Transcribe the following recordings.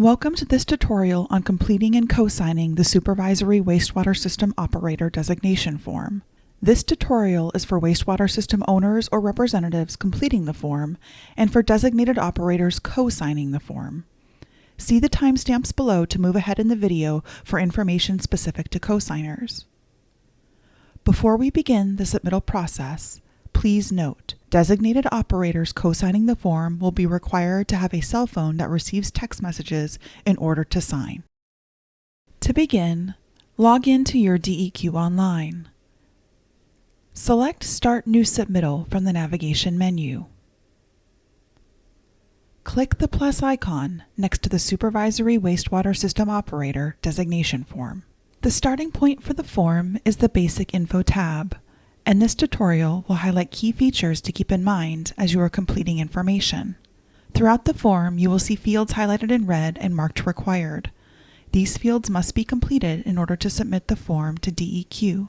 Welcome to this tutorial on completing and co-signing the Supervisory Wastewater System Operator Designation form. This tutorial is for wastewater system owners or representatives completing the form and for designated operators co-signing the form. See the timestamps below to move ahead in the video for information specific to co-signers. Before we begin the submittal process, please note, designated operators co-signing the form will be required to have a cell phone that receives text messages in order to sign. To begin, log in to Your DEQ Online. Select Start New Submittal from the navigation menu. Click the plus icon next to the Supervisory Wastewater System Operator Designation form. The starting point for the form is the Basic Info tab, and this tutorial will highlight key features to keep in mind as you are completing information. Throughout the form, you will see fields highlighted in red and marked required. These fields must be completed in order to submit the form to DEQ.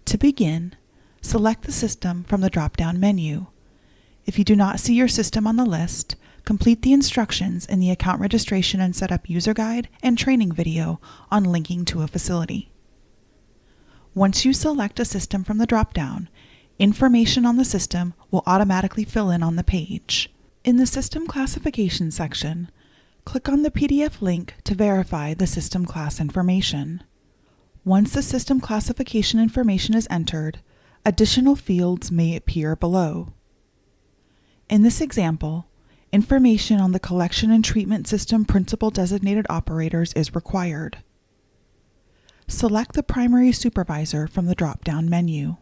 To begin, select the system from the drop-down menu. If you do not see your system on the list, complete the instructions in the Account Registration and Setup User Guide and Training video on linking to a facility. Once you select a system from the drop-down, information on the system will automatically fill in on the page. In the System Classification section, click on the PDF link to verify the system class information. Once the system classification information is entered, additional fields may appear below. In this example, information on the collection and treatment system principal designated operators is required. Select the primary supervisor from the drop-down menu.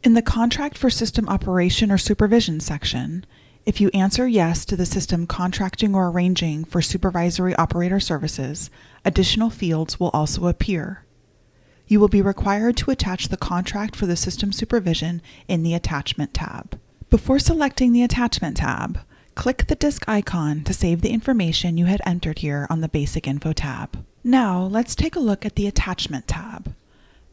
In the Contract for System Operation or Supervision section, if you answer yes to the system contracting or arranging for supervisory operator services, additional fields will also appear. You will be required to attach the contract for the system supervision in the Attachment tab. Before selecting the Attachment tab, click the disk icon to save the information you had entered here on the Basic Info tab. Now, let's take a look at the Attachment tab.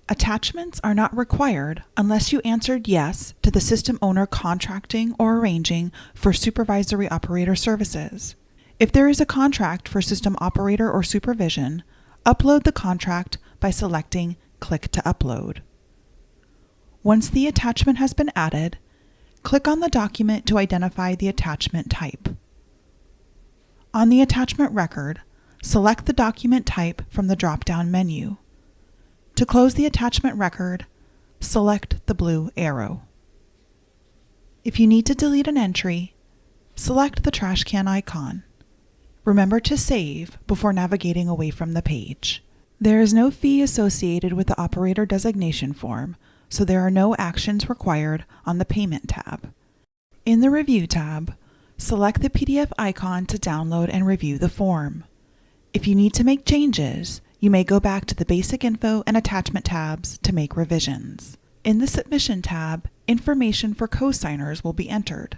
Attachments are not required unless you answered yes to the system owner contracting or arranging for supervisory operator services. If there is a contract for system operator or supervision, upload the contract by selecting Click to Upload. Once the attachment has been added, click on the document to identify the attachment type. On the attachment record, select the document type from the drop-down menu. To close the attachment record, select the blue arrow. If you need to delete an entry, select the trash can icon. Remember to save before navigating away from the page. There is no fee associated with the operator designation form, so there are no actions required on the Payment tab. In the Review tab, select the PDF icon to download and review the form. If you need to make changes, you may go back to the Basic Info and Attachment tabs to make revisions. In the Submission tab, information for co-signers will be entered.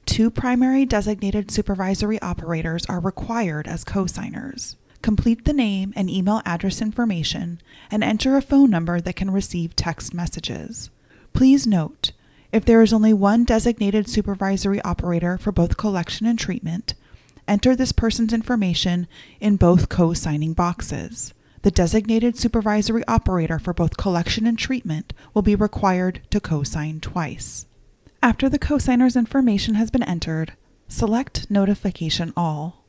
2 primary designated supervisory operators are required as co-signers. Complete the name and email address information and enter a phone number that can receive text messages. Please note, if there is only one designated supervisory operator for both collection and treatment, enter this person's information in both co-signing boxes. The designated supervisory operator for both collection and treatment will be required to co-sign twice. After the co-signer's information has been entered, select Notification All.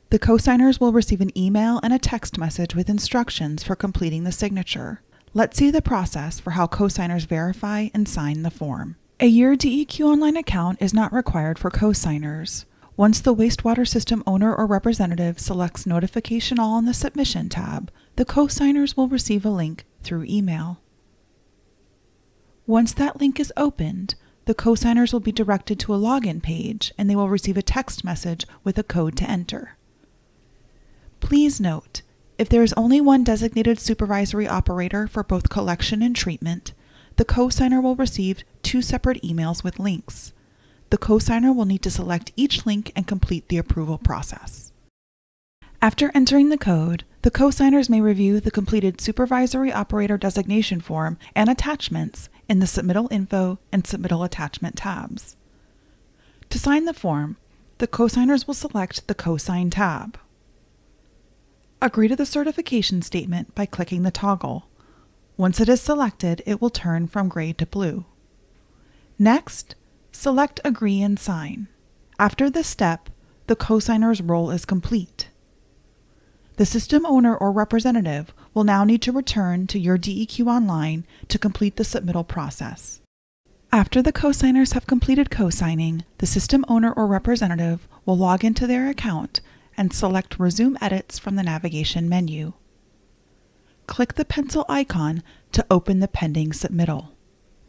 The co-signers will receive an email and a text message with instructions for completing the signature. Let's see the process for how co-signers verify and sign the form. A Your DEQ Online account is not required for co-signers. Once the wastewater system owner or representative selects Notification All on the Submission tab, the co-signers will receive a link through email. Once that link is opened, the co-signers will be directed to a login page and they will receive a text message with a code to enter. Please note, if there is only one designated supervisory operator for both collection and treatment, the co-signer will receive 2 separate emails with links. The co-signer will need to select each link and complete the approval process. After entering the code, the co-signers may review the completed Supervisory Operator Designation form and attachments in the Submittal Info and Submittal Attachment tabs. To sign the form, the co-signers will select the Co-Sign tab. Agree to the certification statement by clicking the toggle. Once it is selected, it will turn from gray to blue. Next, select Agree and Sign. After this step, the cosigner's role is complete. The system owner or representative will now need to return to Your DEQ Online to complete the submittal process. After the cosigners have completed cosigning, the system owner or representative will log into their account and select Resume Edits from the navigation menu. Click the pencil icon to open the pending submittal.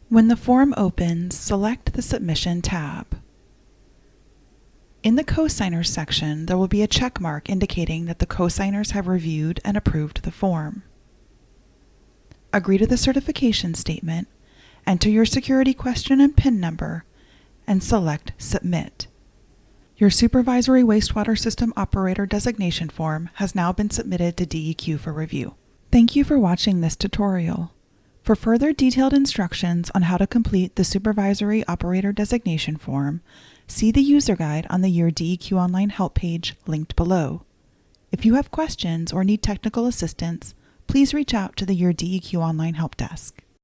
When the form opens, select the Submission tab. In the Cosigners section, there will be a check mark indicating that the cosigners have reviewed and approved the form. Agree to the certification statement, enter your security question and PIN number, and select Submit. Your Supervisory Wastewater System Operator Designation form has now been submitted to DEQ for review. Thank you for watching this tutorial. For further detailed instructions on how to complete the Supervisory Operator Designation form, see the user guide on the Your DEQ Online help page linked below. If you have questions or need technical assistance, please reach out to the Your DEQ Online help desk.